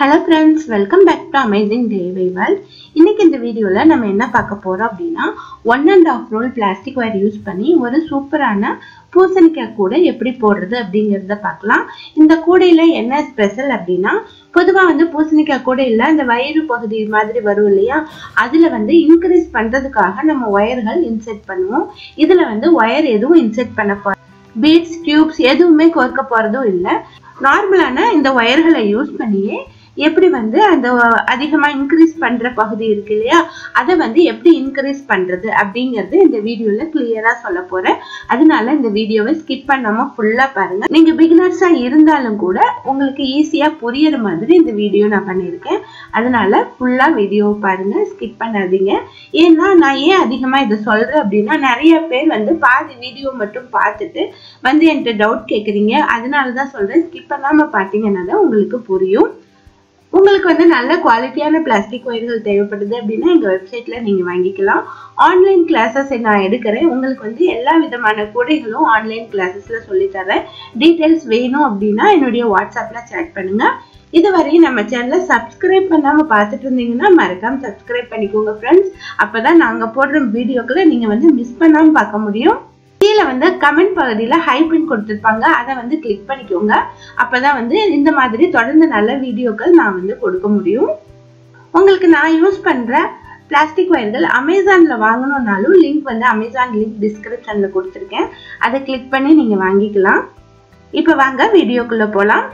Hello friends, welcome back to Amazing DIY World. இன்னைக்கு இந்த வீடியோல நம்ம என்ன பார்க்க போறோம் அப்படினா 1.5 roll பிளாஸ்டிக் வயர் யூஸ் பண்ணி ஒரு சூப்பரான பூசணிக்காய் கூடை எப்படி போடுறது அப்படிங்கறத பார்க்கலாம். இந்த கூடையில என்ன ஸ்பெஷல் அப்படினா பொதுவா பூசணிக்காய் கூடையில அந்த வயிறு பகுதி மாதிரி வரும் இல்லையா, அதுல இன்கிரீஸ் பண்றதுக்காக நம்ம வயர்கள் இன்செர்ட் பண்ணுவோம். இதுல வயர் எதுவும் இன்செர்ட் பண்ண போறோம், பீட்ஸ் டியூப்ஸ் எதுவுமே கோர்க்க போறதும் இல்ல. நார்மலான இந்த வயர்களை யூஸ் பண்ணியே எப்படி அந்த அதிகமா இன்கிரீஸ் பண்ற பகுதி இருக்கு இல்லையா, அதை எப்படி இன்கிரீஸ் பண்றது அப்படிங்கறது இந்த வீடியோல கிளியரா சொல்ல போறேன். அதனால இந்த வீடியோவை ஸ்கிப் பண்ணாம ஃபுல்லா பாருங்க. நீங்க பிகினர்ஸா இருந்தாலும் கூட உங்களுக்கு ஈஸியா புரியற மாதிரி இந்த வீடியோ நான் பண்ணிருக்கேன். அதனால ஃபுல்லா வீடியோ பாருங்க, ஸ்கிப் பண்ணாதீங்க. ஏன்னா நான் ஏன் அதிகமா இதை சொல்றேன் அப்படின்னா, நிறைய பேர் பாதி வீடியோ மட்டும் பார்த்துட்டு என்கிட்ட டவுட் கேக்குறீங்க. அதனாலதான் சொல்றேன், ஸ்கிப் பண்ணாம பாத்தீங்கன்னா தான் உங்களுக்கு புரியும். உங்களுக்கு நல்ல குவாலிட்டியான பிளாஸ்டிக் வயர்கள் தேவைப்படுது அப்படின்னா எங்க வெப்சைட்ல நீங்க வாங்கிக்கலாம். ஆன்லைன் கிளாஸஸ் நான் எடுக்கிறேன். உங்களுக்கு எல்லா விதமான கூடைகளும் ஆன்லைன் கிளாஸஸ்ல சொல்லி தரேன். டீடைல்ஸ் வேணும் அப்படின்னா என்னுடைய வாட்ஸ்அப்ல சேட் பண்ணுங்க. இதுவரையும் நம்ம சேனலை சப்ஸ்கிரைப் பண்ணாம பார்த்துட்டு இருந்தீங்கன்னா மறக்காம சப்ஸ்கிரைப் பண்ணிக்கோங்க ஃப்ரெண்ட்ஸ். அப்பதான் நாங்க போடுற வீடியோக்களை நீங்க மிஸ் பண்ணாம பார்க்க முடியும். கீழே கமெண்ட் பகுதியில ஹைபின் கொடுத்திருப்பாங்க, அதை கிளிக் பண்ணிக்கோங்க. அப்பதான் இந்த மாதிரி தொடர்ந்து நல்ல வீடியோக்கள் நான் கொடுக்க முடியும். உங்களுக்கு நான் யூஸ் பண்ற பிளாஸ்டிக் வயர்கள் அமேசான்ல வாங்கணும்னாலும் லிங்க் அமேசான் லிங்க் டிஸ்கிரிப்ஷன்ல கொடுத்திருக்கேன். அதை கிளிக் பண்ணி நீங்க வாங்கிக்கலாம். இப்ப வாங்க வீடியோக்குள்ள போலாம்.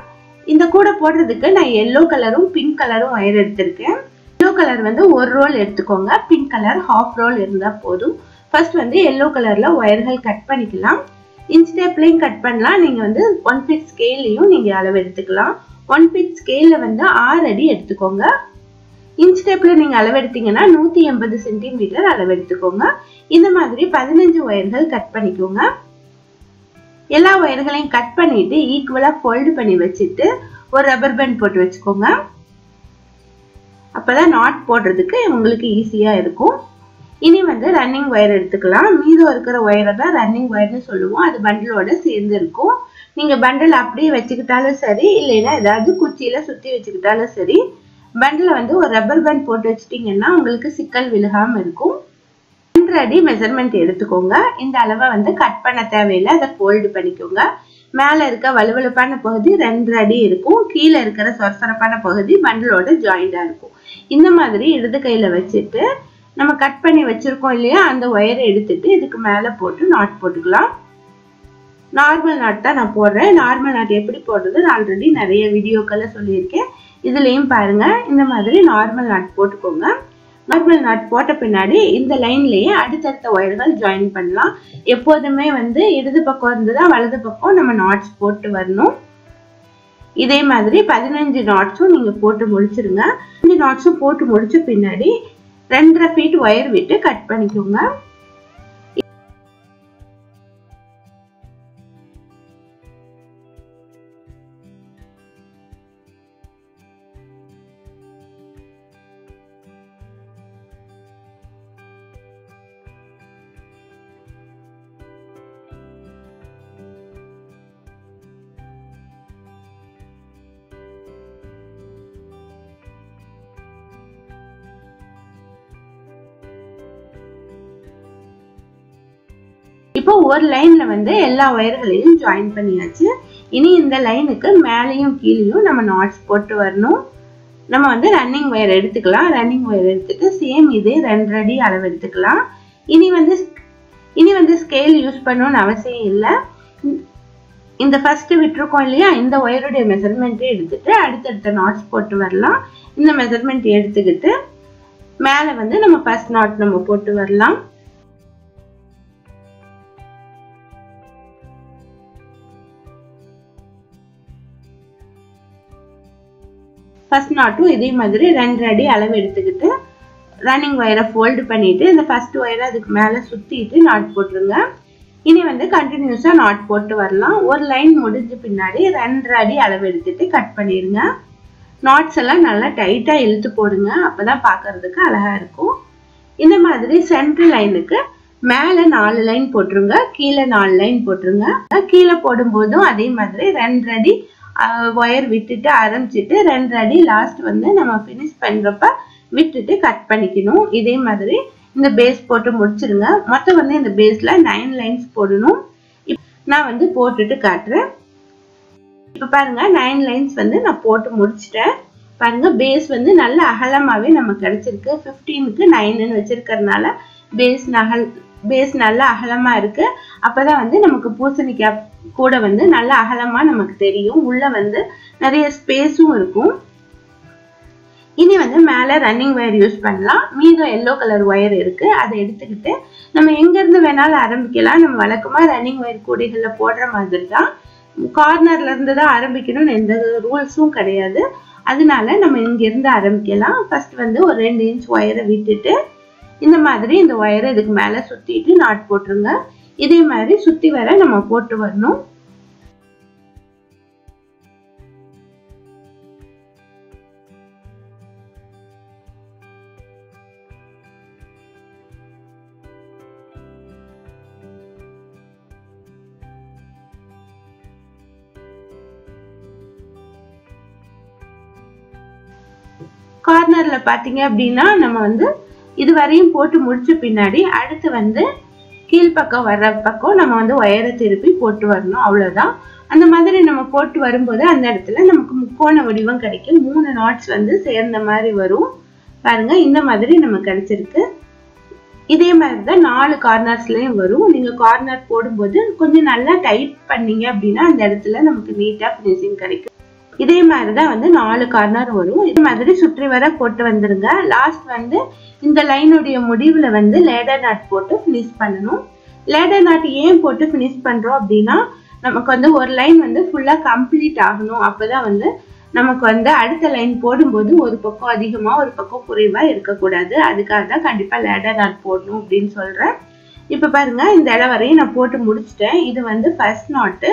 இந்த கூட போடுறதுக்கு நான் எல்லோ கலரும் பிங்க் கலரும் வயர் எடுத்திருக்கேன். எல்லோ கலர் 1 ரோல் எடுத்துக்கோங்க, பிங்க் கலர் 1/2 ரோல் இருந்தா போதும். ஃபர்ஸ்ட் எல்லோ கலர்ல வயர்கள் கட் பண்ணிக்கலாம். இன்ச் டேப்லயும் கட் பண்ணலாம். நீங்க 1 ஃபீட் ஸ்கேல்லையும் நீங்க அளவு எடுத்துக்கலாம். 1 ஃபீட் ஸ்கேல்ல 6 அடி எடுத்துக்கோங்க. இன்ச் டேப்ல நீங்க அளவு எடுத்தீங்கன்னா 180 சென்டிமீட்டர் அளவு எடுத்துக்கோங்க. இந்த மாதிரி 15 வயர்கள் கட் பண்ணிக்கோங்க. எல்லா வயர்களையும் கட் பண்ணிட்டு ஈக்குவலா ஃபோல்ட் பண்ணி வச்சுட்டு ஒரு ரப்பர் பேண்ட் போட்டு வச்சுக்கோங்க. அப்பதான் நாட் போடுறதுக்கு உங்களுக்கு ஈஸியா இருக்கும். இனி ரன்னிங் வயர் எடுத்துக்கலாம். மீதம் இருக்கிற வயரை தான் ரன்னிங் வயர்னு சொல்லுவோம். அது பண்டிலோட சேர்ந்து இருக்கும். நீங்க பண்டில் அப்படியே வச்சுக்கிட்டாலும் சரி, இல்லைன்னா ஏதாவது குச்சியில சுத்தி வச்சுக்கிட்டாலும் சரி. பண்டில ஒரு ரப்பர் பேண்ட் போட்டு வச்சுட்டீங்கன்னா உங்களுக்கு சிக்கல் விழுகாம இருக்கும். 2 அடி மெஷர்மெண்ட் எடுத்துக்கோங்க. இந்த அளவை கட் பண்ண தேவையில்லை, அதை ஃபோல்டு பண்ணிக்கோங்க. மேல இருக்க வலுவலுப்பான பகுதி 2 அடி இருக்கும். கீழே இருக்கிற சொரசொரப்பான பகுதி பண்டிலோட ஜாயிண்டா இருக்கும். இந்த மாதிரி இடது கையில வச்சுட்டு நம்ம கட் பண்ணி வச்சிருக்கோம் இல்லையா, அந்த ஒயரை எடுத்துட்டு இதுக்கு மேல போட்டு நாட் போட்டுக்கலாம். நார்மல் நாட் தான் நான் போடுறேன். நார்மல் நாட் எப்படி போடுறது ஆல்ரெடி நிறைய வீடியோக்களை சொல்லியிருக்கேன். இதுலயும் பாருங்க, இந்த மாதிரி நார்மல் நாட் போட்டுக்கோங்க. நார்மல் நாட் போட்ட பின்னாடி இந்த லைன்லயே அடுத்தடுத்த ஒயர்கள் ஜாயின் பண்ணலாம். எப்போதுமே இடது பக்கம் இருந்துதான் வலது பக்கம் நம்ம நாட்ஸ் போட்டு வரணும். இதே மாதிரி 15 நாட்ஸும் நீங்க போட்டு முடிச்சிருங்க. 15 நாட்ஸும் போட்டு முடிச்ச பின்னாடி 2.5 ஃபீட் வயர் விட்டு கட் பண்ணிக்கோங்க. இப்போ ஒரு லைன்ல எல்லா வயர்களையும் ஜாயின் பண்ணியாச்சு. இனி இந்த லைனுக்கு மேலையும் கீழையும் நம்ம நாட்ஸ் போட்டு வரணும். நம்ம ரன்னிங் வயர் எடுத்துக்கலாம். ரன்னிங் வயர் எடுத்துட்டு சேம் இதே 2 அடி அளவு எடுத்துக்கலாம். இனி ஸ்கேல் யூஸ் பண்ணணும்னு அவசியம் இல்லை. இந்த ஃபர்ஸ்ட் விட்டுருக்கோம் இல்லையா, இந்த ஒயருடைய மெஷர்மெண்ட் எடுத்துட்டு அடுத்தடுத்த நாட்ஸ் போட்டு வரலாம். இந்த மெஷர்மெண்ட் எடுத்துக்கிட்டு மேல நம்ம ஃபர்ஸ்ட் நாட் நம்ம போட்டு வரலாம். ஃபர்ஸ்ட் நாட்டும் இதே மாதிரி 2 அடி அளவு எடுத்துக்கிட்டு ரன்னிங் வயரை ஃபோல்டு பண்ணிட்டு இந்த ஃபர்ஸ்ட் வயரை அதுக்கு மேல சுத்திட்டு நாட் போட்டுருங்க. இனி கண்டினியூஸா நாட் போட்டு வரலாம். ஒரு லைன் முடிஞ்ச பின்னாடி 2 அடி அளவு எடுத்துட்டு கட் பண்ணிருங்க. நாட்ஸ் எல்லாம் நல்லா டைட்டா இழுத்து போடுங்க, அப்பதான் பாக்குறதுக்கு அழகா இருக்கும். இந்த மாதிரி சென்டர் லைனுக்கு மேல 4 லைன் போட்டுருங்க, கீழே 4 லைன் போட்டுருங்க. கீழே போடும் போதும் அதே மாதிரி 2 அடி ஒயர் விட்டுட்டு ஆரம்பிச்சிட்டு 2 அடி லாஸ்ட் வந்து நம்ம ஃபினிஷ் பண்றப்ப விட்டுட்டு கட் பண்ணிக்கணும். இதே மாதிரி இந்த பேஸ் போட்டு முடிச்சிருங்க. மொத்தம் வந்து இந்த பேஸ்ல 9 லைன்ஸ் போடணும். நான் வந்து போட்டுட்டு காட்டுறேன். இப்ப பாருங்க 9 லைன்ஸ் வந்து நான் போட்டு முடிச்சிட்டேன். பாருங்க பேஸ் வந்து நல்ல அகலமாவே நமக்கு கிடைச்சிருக்கு. 15க்கு 9ன்னு வச்சிருக்கிறதுனால பேஸ் நல்ல அகலமா இருக்கு. அப்பதான் வந்து நமக்கு பூசணிக்காய் கூட வந்து நல்ல அகலமா நமக்கு தெரியும். உள்ள வந்து நிறைய ஸ்பேஸும் இருக்கும். இனி வந்து மேல ரன்னிங் வயர் யூஸ் பண்ணலாம். மீதம் எல்லோ கலர் ஒயர் இருக்கு, அதை எடுத்துக்கிட்டு நம்ம எங்க இருந்து வேணாலும் ஆரம்பிக்கலாம். நம்ம வழக்கமா ரன்னிங் வயர் கூடைகள்ல போடுற மாதிரி தான். கார்னர்ல இருந்து தான் ஆரம்பிக்கணும்னு எந்த ரூல்ஸும் கிடையாது. அதனால நம்ம இங்க இருந்து ஆரம்பிக்கலாம். ஃபர்ஸ்ட் வந்து ஒரு 2 இன்ச் ஒயரை விட்டுட்டு இந்த மாதிரி இந்த ஒயரை இதுக்கு மேல சுத்திட்டு நாட் போட்டுருங்க. இதே மாதிரி சுத்தி வர நம்ம போட்டு வரணும். கார்னர்ல பாத்தீங்க அப்படின்னா நம்ம வந்து இதுவரையும் போட்டு முடிச்ச பின்னாடி அடுத்து வந்து கீழ்பக்கம் வர்ற பக்கம் நம்ம வந்து ஒயரை திருப்பி போட்டு வரணும். அவ்வளவுதான். அந்த மாதிரி நம்ம போட்டு வரும்போது அந்த இடத்துல நமக்கு முக்கோண வடிவம் கிடைக்கும். 3 நாட்ஸ் வந்து சேர்ந்த மாதிரி வரும். பாருங்க இந்த மாதிரி நமக்கு கிடைச்சிருக்கு. இதே மாதிரிதான் 4 கார்னர்ஸ்லயும் வரும். நீங்க கார்னர் போடும்போது கொஞ்சம் நல்லா டைட் பண்ணீங்க அப்படின்னா அந்த இடத்துல நமக்கு நீட்டா பினிஷிங் கிடைக்கும். இதே மாதிரிதான் வந்து 4 கார்னர் வரும். இதே மாதிரி சுற்றி வர போட்டு வந்துருங்க. லாஸ்ட் வந்து இந்த லைனுடைய முடிவுல வந்து லேடர் நாட் போட்டு பினிஷ் பண்ணணும். லேடர் நாட் ஏன் போட்டு பினிஷ் பண்றோம் அப்படின்னா நமக்கு வந்து ஒரு லைன் வந்து ஃபுல்லா கம்ப்ளீட் ஆகணும். அப்பதான் வந்து நமக்கு வந்து அடுத்த லைன் போடும்போது ஒரு பக்கம் அதிகமா ஒரு பக்கம் குறைவா இருக்கக்கூடாது. அதுக்காக தான் கண்டிப்பா லேடர் நாட் போடணும் அப்படின்னு சொல்றேன். இப்ப பாருங்க இந்த இடம் வரையும் நான் போட்டு முடிச்சிட்டேன். இது வந்து ஃபர்ஸ்ட் நாட்டு.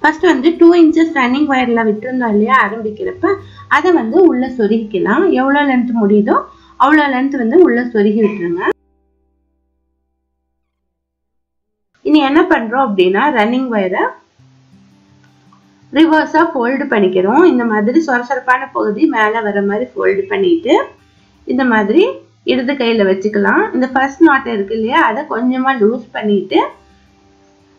ஃபர்ஸ்ட் வந்து 2 இன்ச்சஸ் ரன்னிங் வயர்ல விட்டுருந்தோம் இல்லையா ஆரம்பிக்கிறப்ப, அதை வந்து உள்ள சொருகிக்கலாம். எவ்வளவு லென்த் முடியுதோ அவ்வளவு லென்த் வந்து உள்ள சொருகி விட்டுருங்க. இனி என்ன பண்றோம் அப்படின்னா ரன்னிங் வயரை ரிவர்ஸா ஃபோல்டு பண்ணிக்கிறோம். இந்த மாதிரி சொரசொரப்பான பகுதி மேல வர மாதிரி ஃபோல்டு பண்ணிட்டு இந்த மாதிரி இடது கையில வச்சுக்கலாம். இந்த ஃபர்ஸ்ட் நாட் இருக்கு இல்லையா அதை கொஞ்சமா லூஸ் பண்ணிட்டு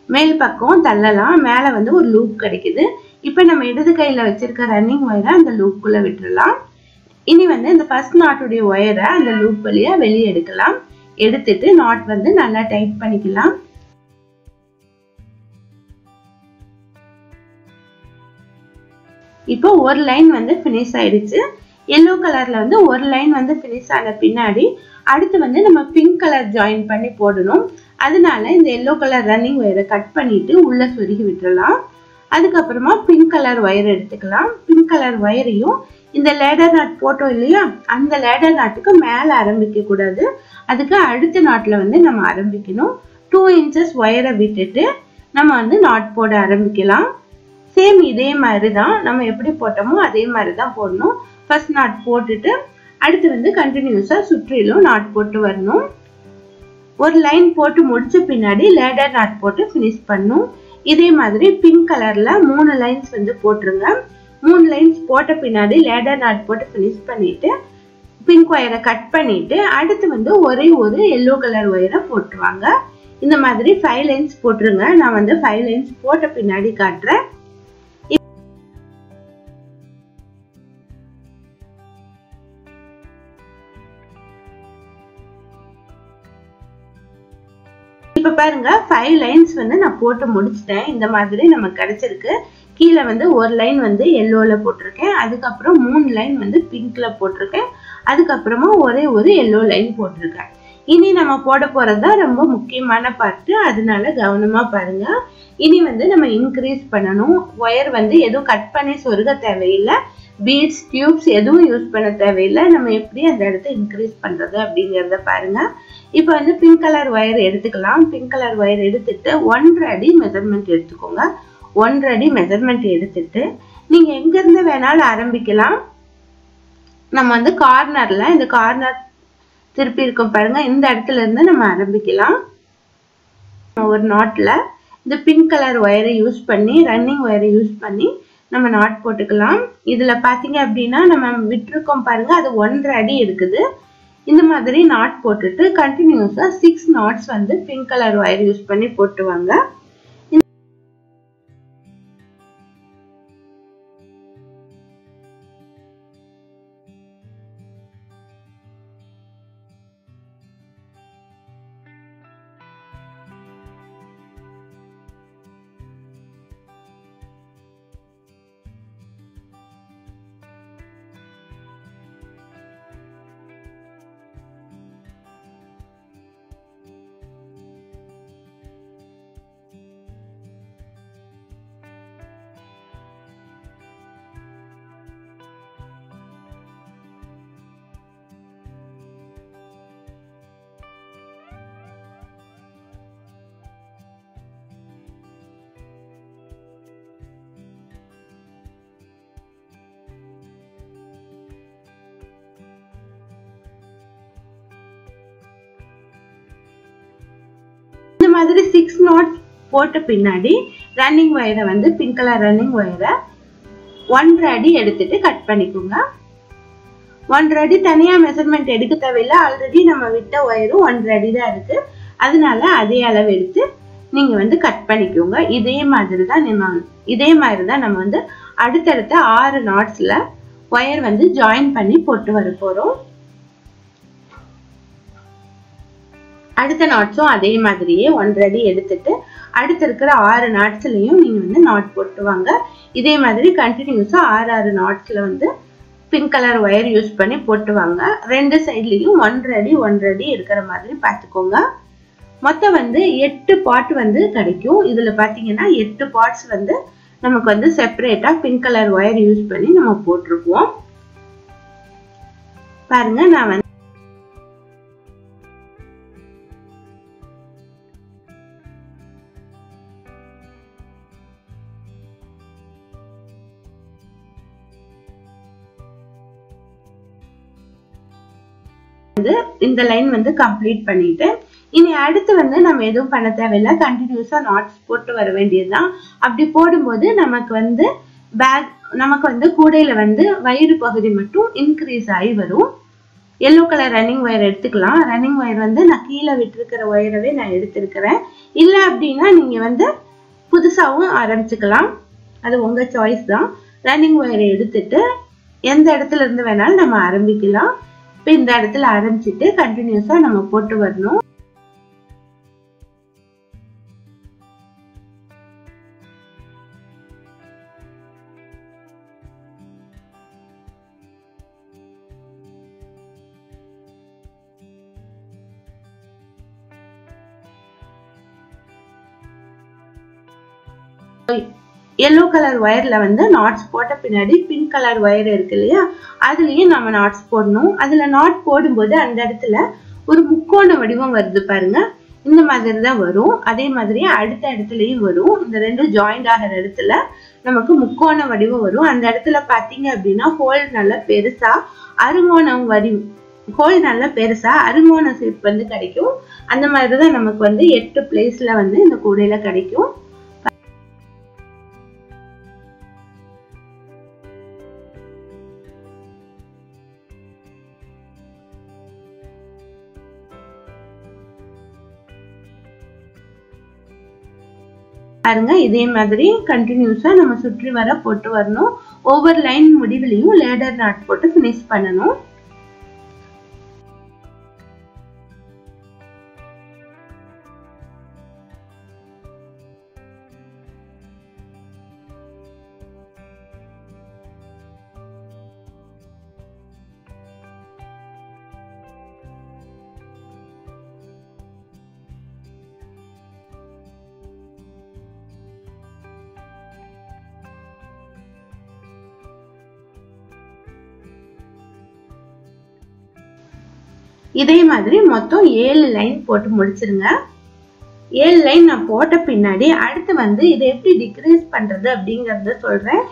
மேல் பக்கம் தள்ளலாம். மேல வந்து ஒரு லூப் கிடைக்குது. இப்ப நம்ம இடது கையில வச்சிருக்க ரன்னிங் ஒயரை அந்த லூப்புக்குள்ள விட்டுறலாம். இனி வந்து இந்த ஃபர்ஸ்ட் நாட்டுடைய ஒயரை அந்த லூப் வழியா வெளியே எடுக்கலாம். எடுத்துட்டு நாட் வந்து நல்லா டைட் பண்ணிக்கலாம். இப்போ ஒரு லைன் வந்து பினிஷ் ஆயிடுச்சு. எல்லோ கலர்ல வந்து ஒரு லைன் வந்து பினிஷ் ஆன பின்னாடி அடுத்து வந்து நம்ம பிங்க் கலர் ஜாயின் பண்ணி போடணும். அதனால இந்த எல்லோ கலர் ரன்னிங் ஒயரை கட் பண்ணிட்டு உள்ள சொருகி விட்டுறலாம். அதுக்கப்புறமா பிங்க் கலர் ஒயர் எடுத்துக்கலாம். பிங்க் கலர் ஒயரையும் இந்த லேடர் நாட் போட்டோம் இல்லையா அந்த லேடர் நாட்டுக்கு மேல ஆரம்பிக்க கூடாது. அதுக்கு அடுத்த நாட்ல வந்து நம்ம ஆரம்பிக்கணும். 2 இன்ச்சஸ் ஒயரை விட்டுட்டு நம்ம வந்து நாட் போட ஆரம்பிக்கலாம். சேம் இதே மாதிரி தான் நம்ம எப்படி போட்டோமோ அதே மாதிரி தான் போடணும். ஃபர்ஸ்ட் நாட் போட்டுட்டு அடுத்து வந்து கண்டினியூஸா சுற்றிலும் நாட் போட்டு வரணும். ஒரு லைன் போட்டு முடிச்ச பின்னாடி லேடர் நாட் போட்டு பினிஷ் பண்ணும். இதே மாதிரி பிங்க் கலர்ல 3 லைன்ஸ் வந்து போட்டுருங்க. 3 லைன்ஸ் போட்ட பின்னாடி லேடர் நாட் போட்டு பினிஷ் பண்ணிட்டு பிங்க் ஒயரை கட் பண்ணிட்டு அடுத்து வந்து ஒரே ஒரு எல்லோ கலர் ஒயரை போட்டுருவாங்க. இந்த மாதிரி 5 லைன்ஸ் போட்டுருங்க. நான் வந்து 5 லைன்ஸ் போட்ட பின்னாடி காட்டுறேன். இப்ப பாருங்க 5 லைன்ஸ் வந்து நான் போட்டு முடிச்சிட்டேன். இந்த மாதிரி நமக்கு கிடைச்சிருக்கு. கீழே வந்து ஒரு லைன் வந்து எல்லோல போட்டிருக்கேன். அதுக்கப்புறம் 3 லைன் வந்து பிங்க்ல போட்டிருக்கேன். அதுக்கப்புறமா ஒரே ஒரு எல்லோ லைன் போட்டிருக்கேன். இனி நம்ம போட போறதா ரொம்ப முக்கியமான பார்ட். அதனால கவனமா பாருங்க. இனி வந்து நம்ம இன்க்ரீஸ் பண்ணணும். ஒயர் வந்து எதுவும் கட் பண்ணி சொருக தேவையில்லை. பீட்ஸ் டியூப்ஸ் எதுவும் யூஸ் பண்ண தேவையில்லை. நம்ம எப்படி அந்த இடத்த இன்க்ரீஸ் பண்றது அப்படிங்கறத பாருங்க. இப்போ வந்து பிங்க் கலர் ஒயர் எடுத்துக்கலாம். பிங்க் கலர் ஒயர் எடுத்துட்டு 1.5 அடி மெஷர்மெண்ட் எடுத்துக்கோங்க. 1.5 அடி மெஷர்மெண்ட் எடுத்துட்டு நீங்க எங்க இருந்து வேணாலும் ஆரம்பிக்கலாம். நம்ம வந்து கார்னர்ல இந்த கார்னர் திருப்பி இருக்கும் பாருங்க. இந்த இடத்துல இருந்து நம்ம ஆரம்பிக்கலாம். ஒரு நாட்ல இந்த பிங்க் கலர் ஒயரை யூஸ் பண்ணி ரன்னிங் ஒயரை யூஸ் பண்ணி நம்ம நாட் போட்டுக்கலாம். இதுல பாத்தீங்க அப்படின்னா நம்ம விட்டுருக்கோம் பாருங்க, அது 1.5 அடி இருக்குது. இந்த மாதிரி நாட் போட்டுட்டு கண்டினியூஸா 6 நாட்ஸ் வந்து பிங்க் கலர் ஒயர் யூஸ் பண்ணி போட்டுவாங்க. இந்த மாதிரி 6 நாட்ஸ் போட்ட பின்னாடி ரன்னிங் ஒயரை வந்து பிங்க் கலர் ரன்னிங் ஒயரை 1.5 அடி எடுத்துட்டு கட் பண்ணிக்கோங்க. 1.5 அடி தனியா மெஷர்மெண்ட் எடுக்க தேவையில்லை, ஆல்ரெடி நம்ம விட்ட ஒயரும் 1.5 அடி தான் இருக்கு. அதனால அதே அளவு எடுத்து நீங்க வந்து கட் பண்ணிக்கோங்க. இதே மாதிரி தான் நம்ம வந்து அடுத்தடுத்த 6 நாட்ஸ்ல ஒயர் வந்து ஜாயின் பண்ணி போட்டு வர போறோம். அடுத்த நாட்ஸும் அதே மாதிரியே 1.5 அடி எடுத்துட்டு அடுத்து இருக்கிற 6 நாட்ஸ்லயும் நீங்க வந்து நாட் போட்டுவாங்க. இதே மாதிரி கண்டினியூஸா 6 நாட்ஸ்ல வந்து பிங்க் கலர் ஒயர் யூஸ் பண்ணி போட்டுவாங்க. ரெண்டு சைட்லயும் 1.5 அடி இருக்கிற மாதிரி பார்த்துக்கோங்க. மொத்தம் வந்து 8 பார்ட் வந்து கிடைக்கும். இதுல பாத்தீங்கன்னா 8 பார்ட்ஸ் வந்து நமக்கு வந்து செப்பரேட்டா பிங்க் கலர் ஒயர் யூஸ் பண்ணி நம்ம போட்டிருக்கோம். பாருங்க, நான் வந்து இந்த லைன் வந்து கம்ப்ளீட் பண்ணிட்டு இனி அடுத்து வந்து நம்ம எதுவும் பண்ண தேவையில்லை, கண்டினியூஸா நாட்ஸ் போட்டு வர வேண்டியதுதான். அப்படி போடும்போது நமக்கு வந்து கூடையில வந்து வயிறு பகுதி மட்டும் இன்க்ரீஸ் ஆகி வரும். எல்லோ கலர் ரன்னிங் ஒயர் எடுத்துக்கலாம். ரன்னிங் ஒயர் வந்து நான் கீழே விட்டுருக்கிற ஒயரவே நான் எடுத்திருக்கிறேன். இல்லை அப்படின்னா நீங்க வந்து புதுசாவும் ஆரம்பிச்சுக்கலாம், அது உங்க சாய்ஸ் தான். ரன்னிங் ஒயரை எடுத்துட்டு எந்த இடத்துல இருந்து வேணாலும் நம்ம ஆரம்பிக்கலாம். இப்போ இந்த இடத்துல ஆரம்பிச்சுட்டு கண்டினியூஸா நம்ம போட்டு வரணும். எல்லோ கலர் ஒயர்ல வந்து நாட்ஸ் போட்ட பின்னாடி பிங்க் கலர் ஒயர் இருக்கு இல்லையா, அதுலயும் நம்ம நாட்ஸ் போடணும். அதுல நாட் போடும்போது அந்த இடத்துல ஒரு முக்கோண வடிவம் வருது பாருங்க, இந்த மாதிரி தான் வரும். அதே மாதிரி அடுத்த இடத்துலயும் வரும். இந்த ரெண்டும் ஜாயிண்ட் ஆகிற இடத்துல நமக்கு முக்கோண வடிவம் வரும். அந்த இடத்துல பாத்தீங்க அப்படின்னா ஹோல் நல்லா பெருசா அருங்கோண ஷேப் வந்து கிடைக்கும். அந்த மாதிரிதான் நமக்கு வந்து 8 பிளேஸ்ல வந்து இந்த கூடையில கிடைக்கும். பாருங்க, இதே மாதிரி கண்டினியூஸா நம்ம சுற்றி வர போட்டு வரணும். ஒவ்வொரு லைன் முடிவிலையும் லேடர் நாட் போட்டு ஃபினிஷ் பண்ணணும். இதே மாதிரி மொத்தம் 7 லைன் போட்டு முடிச்சிருங்க. 7 லைன் நான் போட்ட பின்னாடி அடுத்து வந்து இதை எப்படி டிக்ரீஸ் பண்றது அப்படிங்கறத சொல்றேன்.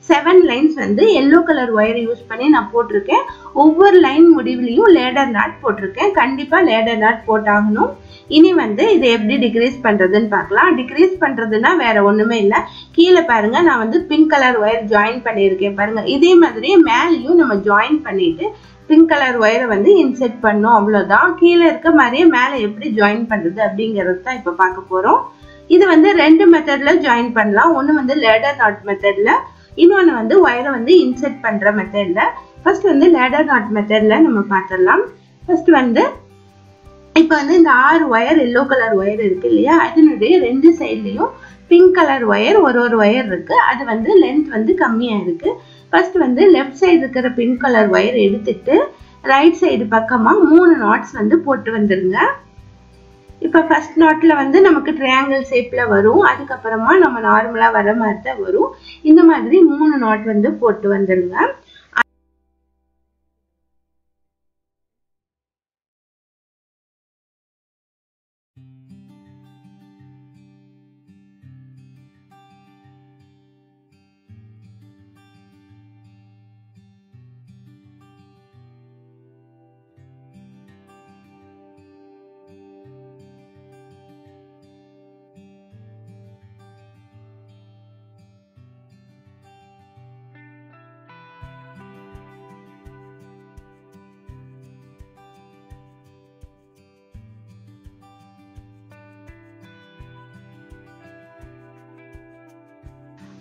7 லைன்ஸ் வந்து எல்லோ கலர் ஒயர் யூஸ் பண்ணி நான் போட்டிருக்கேன். ஒவ்வொரு லைன் முடிவுலையும் லேடர் நாட் போட்டிருக்கேன். கண்டிப்பா லேடர் நாட் போட்டாகணும். இனி வந்து இதை எப்படி டிக்ரீஸ் பண்றதுன்னு பார்க்கலாம். டிக்ரீஸ் பண்றதுன்னா வேற ஒண்ணுமே இல்லை. கீழே பாருங்க, நான் வந்து பிங்க் கலர் ஒயர் ஜாயின் பண்ணியிருக்கேன் பாருங்க. இதே மாதிரி மேலேயும் நம்ம ஜாயின் பண்ணிட்டு பிங்க் கலர் ஒயரை வந்து இன்செர்ட் பண்ணோம், அவ்வளவுதான். கீழே இருக்க மாதிரியே மேலே எப்படி ஜாயின் பண்றது அப்படிங்கறது தான் இப்ப பார்க்க போறோம். இது வந்து 2 மெத்தட்ல ஜாயின் பண்ணலாம். ஒன்னு வந்து லேடர் நாட் மெத்தட்ல, இன்னொன்னு வந்து ஒயரை வந்து இன்செர்ட் பண்ற மெத்தட்ல. ஃபர்ஸ்ட் வந்து லேடர் நாட் மெத்தட்ல நம்ம பார்த்துடலாம். ஃபர்ஸ்ட் வந்து இப்ப வந்து இந்த 6 ஒயர் எல்லோ கலர் ஒயர் இருக்கு இல்லையா, அதனுடைய 2 சைட்லயும் பிங்க் கலர் ஒயர் ஒரு ஒயர் இருக்கு. அது வந்து லென்த் வந்து கம்மியா இருக்கு. ஃபர்ஸ்ட் வந்து லெஃப்ட் சைடு இருக்கிற பிங்க் கலர் ஒயர் எடுத்துட்டு ரைட் சைடு பக்கமா 3 நாட்ஸ் வந்து போட்டு வந்துருங்க. இப்ப ஃபர்ஸ்ட் நாட்ல வந்து நமக்கு ட்ரையாங்கிள் ஷேப்ல வரும். அதுக்கப்புறமா நம்ம நார்மலா வர மாதிரி தான் வரும். இந்த மாதிரி 3 நாட் வந்து போட்டு வந்துருங்க.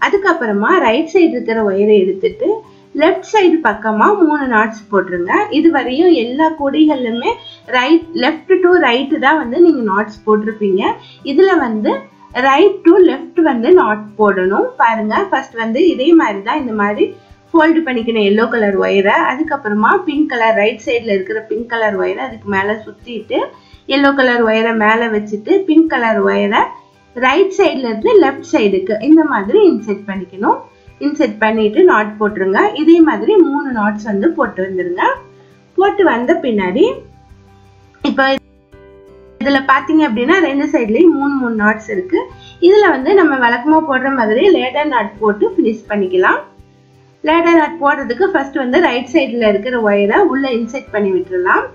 அதுக்கப்புறமா ரைட் சைடு இருக்கிற ஒயரை எடுத்துட்டு லெஃப்ட் சைடு பக்கமா 3 நாட்ஸ் போட்டுருங்க. இது வரையும் எல்லா கொடிகளிலுமே லெஃப்ட் டு ரைட் தான் வந்து நீங்க நாட்ஸ் போட்டிருப்பீங்க. இதுல வந்து ரைட் டு லெஃப்ட் வந்து நாட் போடணும். பாருங்க, ஃபர்ஸ்ட் வந்து இதே மாதிரி தான் இந்த மாதிரி ஃபோல்டு பண்ணிக்கணும் எல்லோ கலர் ஒயரை. அதுக்கப்புறமா பிங்க் கலர் ரைட் சைட்ல இருக்கிற பிங்க் கலர் ஒயரை அதுக்கு மேல சுத்திட்டு எல்லோ கலர் ஒயரை மேல வச்சுட்டு பிங்க் கலர் ஒயரை ரைட் சைட்ல இருந்து லெஃப்ட் சைடுக்கு இந்த மாதிரி இன்செர்ட் பண்ணிக்கணும். இன்செர்ட் பண்ணிட்டு நாட் போட்டுருங்க. இதே மாதிரி 3 நாட்ஸ் வந்து போட்டு வந்துருங்க. போட்டு வந்த பின்னாடி இப்ப இதுல பாத்தீங்க அப்படின்னா 2 சைட்லயும் 3 நாட்ஸ் இருக்கு. இதுல வந்து நம்ம வழக்கமா போடுற மாதிரி லேடர் நாட் போட்டு பினிஷ் பண்ணிக்கலாம். லேடர் நாட் போடுறதுக்கு ஃபர்ஸ்ட் வந்து ரைட் சைட்ல இருக்கிற ஒயரை உள்ள இன்செர்ட் பண்ணி விட்டுறலாம்.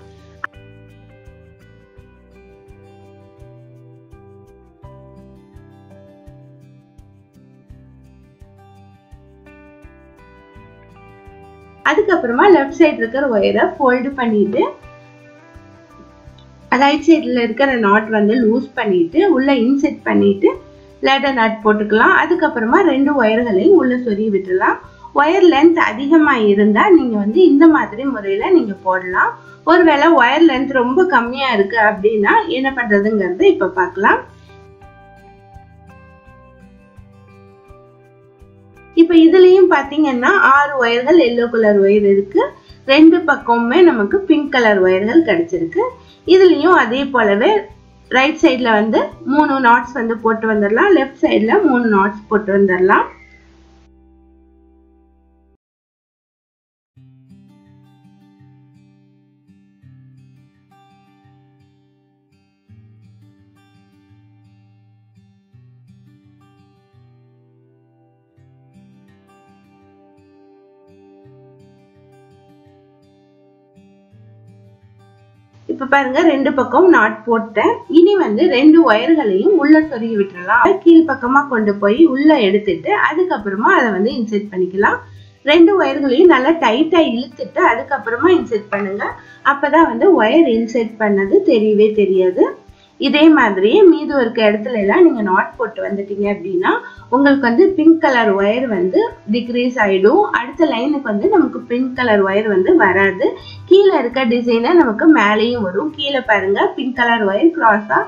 அதுக்கப்புறமா லெஃப்ட் சைடு இருக்கிற ஒயரை ஃபோல்டு பண்ணிட்டு ரைட் சைடுல இருக்கிற நாட் வந்து லூஸ் பண்ணிட்டு உள்ள இன்செர்ட் பண்ணிட்டு லேடர் நாட் போட்டுக்கலாம். அதுக்கப்புறமா 2 ஒயர்களையும் உள்ள சொருகி விட்டுலாம். ஒயர் லென்த் அதிகமா இருந்தா நீங்க வந்து இந்த மாதிரி முறையில நீங்க போடலாம். ஒருவேளை ஒயர் லென்த் ரொம்ப கம்மியா இருக்கு அப்படின்னா என்ன பண்றதுங்கிறது இப்ப பார்க்கலாம். இப்ப இதுலயும் பாத்தீங்கன்னா 6 ஒயர்கள் எல்லோ கலர் ஒயர் இருக்கு. 2 பக்கமுமே நமக்கு பிங்க் கலர் ஒயர்கள் கிடைச்சிருக்கு. இதுலயும் அதே போலவே ரைட் சைட்ல வந்து 3 நாட்ஸ் வந்து போட்டு வந்துடலாம். லெஃப்ட் சைட்ல 3 நாட்ஸ் போட்டு வந்துடலாம். இப்ப பாருங்க, 2 பக்கம் நாட் போட்டேன். இனி வந்து 2 ஒயர்களையும் உள்ள சொருகி விட்டுறலாம். கீழ் பக்கமா கொண்டு போய் உள்ள எடுத்துட்டு அதுக்கப்புறமா அதை வந்து இன்செர்ட் பண்ணிக்கலாம். 2 ஒயர்களையும் நல்லா டைட்டா இழுத்துட்டு அதுக்கப்புறமா இன்செர்ட் பண்ணுங்க. அப்பதான் வந்து ஒயர் இன்செர்ட் பண்ணது தெரியவே தெரியாது. இதே மாதிரி மீது இருக்க இடத்துல எல்லாம் நீங்க நாட் போட்டு வந்துட்டீங்க அப்படின்னா உங்களுக்கு வந்து பிங்க் கலர் ஒயர் வந்து டிக்ரீஸ் ஆயிடும். அடுத்த லைனுக்கு வந்து நமக்கு பிங்க் கலர் ஒயர் வந்து வராது. கீழே இருக்க டிசைனை நமக்கு மேலேயும் வரும். கீழே பாருங்க, பிங்க் கலர் ஒயர் கிராஸா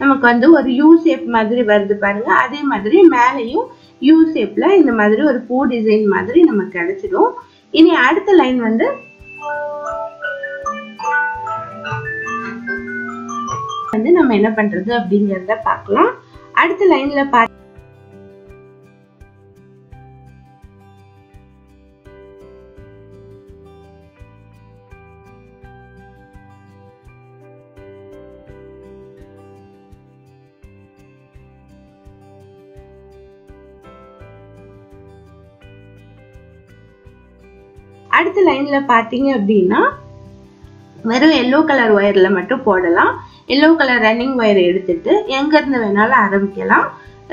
நமக்கு வந்து ஒரு யூ ஷேப் மாதிரி வருது பாருங்க. அதே மாதிரி மேலேயும் யூ ஷேப்ல இந்த மாதிரி ஒரு பூ டிசைன் மாதிரி நமக்கு கிடைச்சிடும். இனி அடுத்த லைன் வந்து நம்ம என்ன பண்றது அப்படிங்கறத பார்க்கலாம். அடுத்த லைன்ல அடுத்த லைன்ல பாத்தீங்க அப்படின்னா வெறும் எல்லோ கலர் ஒயர்ல மட்டும் போடலாம். எல்லோ கலர் ரன்னிங் ஒயர் எடுத்துட்டு எங்க இருந்து வேணாலும் ஆரம்பிக்கலாம்.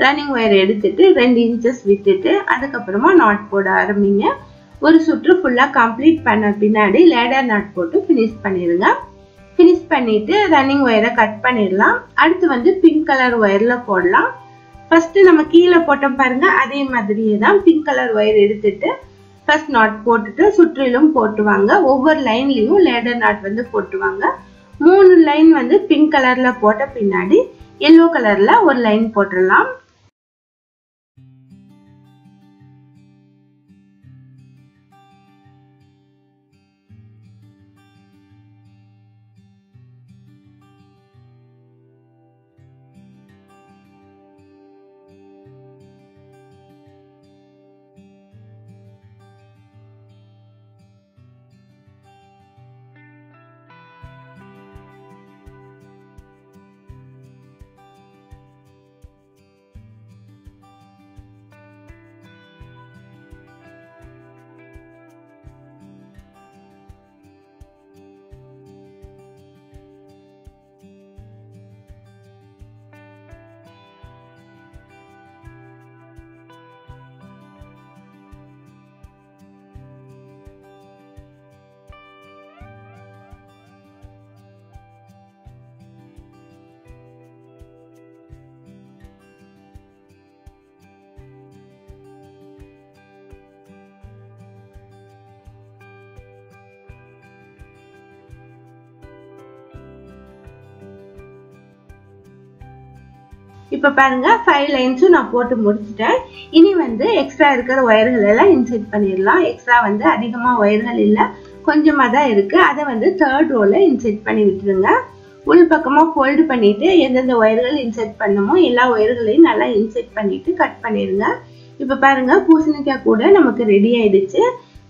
ரன்னிங் ஒயர் எடுத்துட்டு 2 இன்ச்சஸ் விட்டுட்டு அதுக்கப்புறமா நாட் போட ஆரம்பிங்க. ஒரு சுற்று ஃபுல்லா கம்ப்ளீட் பண்ண பின்னாடி லேடர் நாட் போட்டு ஃபினிஷ் பண்ணிடுங்க. ஃபினிஷ் பண்ணிட்டு ரன்னிங் ஒயரை கட் பண்ணிடலாம். அடுத்து வந்து பிங்க் கலர் ஒயர்ல போடலாம். ஃபர்ஸ்ட் நம்ம கீழே போட்டோம் பாருங்க, அதே மாதிரியே தான் பிங்க் கலர் ஒயர் எடுத்துட்டு ஃபர்ஸ்ட் நாட் போட்டுட்டு சுற்றிலும் போட்டுவாங்க. ஒவ்வொரு லைன்லயும் லேடர் நாட் வந்து போட்டுவாங்க. 3 லைன் வந்து பிங்க் கலர்ல போட்ட பின்னாடி எல்லோ கலர்ல ஒரு லைன் போட்டுடலாம். இப்ப பாருங்க 5 லைன்ஸும் நான் போட்டு முடிச்சிட்டேன். இனி வந்து எக்ஸ்ட்ரா இருக்கிற ஒயர்கள் எல்லாம் இன்செர்ட் பண்ணிடலாம். எக்ஸ்ட்ரா வந்து அதிகமா ஒயர்கள் இல்ல, கொஞ்சமா தான் இருக்கு. அதை வந்து 3rd ரோல இன்செர்ட் பண்ணி விட்டுருங்க. உள் பக்கமா ஃபோல்டு பண்ணிட்டு எந்தெந்த ஒயர்கள் இன்செர்ட் பண்ணமோ எல்லா ஒயர்களையும் நல்லா இன்செர்ட் பண்ணிட்டு கட் பண்ணிடுங்க. இப்ப பாருங்க பூசணிக்காய் கூட நமக்கு ரெடி ஆயிடுச்சு.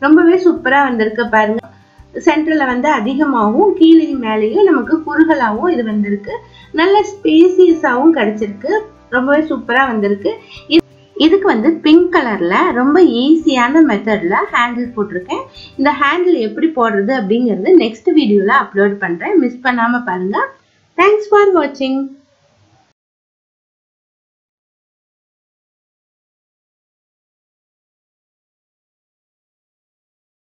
ரொம்பவே சூப்பரா வந்திருக்கு பாருங்க. சென்டர்ல வந்து அதிகமாகவும் கீழையும் மேலேயும் நமக்கு குறுகலாகவும் இது வந்திருக்கு. நல்ல ஸ்பேசியஸாகவும் கிடைச்சிருக்கு. ரொம்பவே சூப்பரா வந்திருக்கு. இதுக்கு வந்து பிங்க் கலர்ல ரொம்ப ஈஸியான மெத்தட்ல ஹேண்டில் போட்டிருக்கேன். இந்த ஹேண்டில் எப்படி போடுறது அப்படிங்கிறது நெக்ஸ்ட் வீடியோல அப்லோட் பண்றேன். மிஸ் பண்ணாம பாருங்க. தேங்க்ஸ் ஃபார் வாட்சிங்.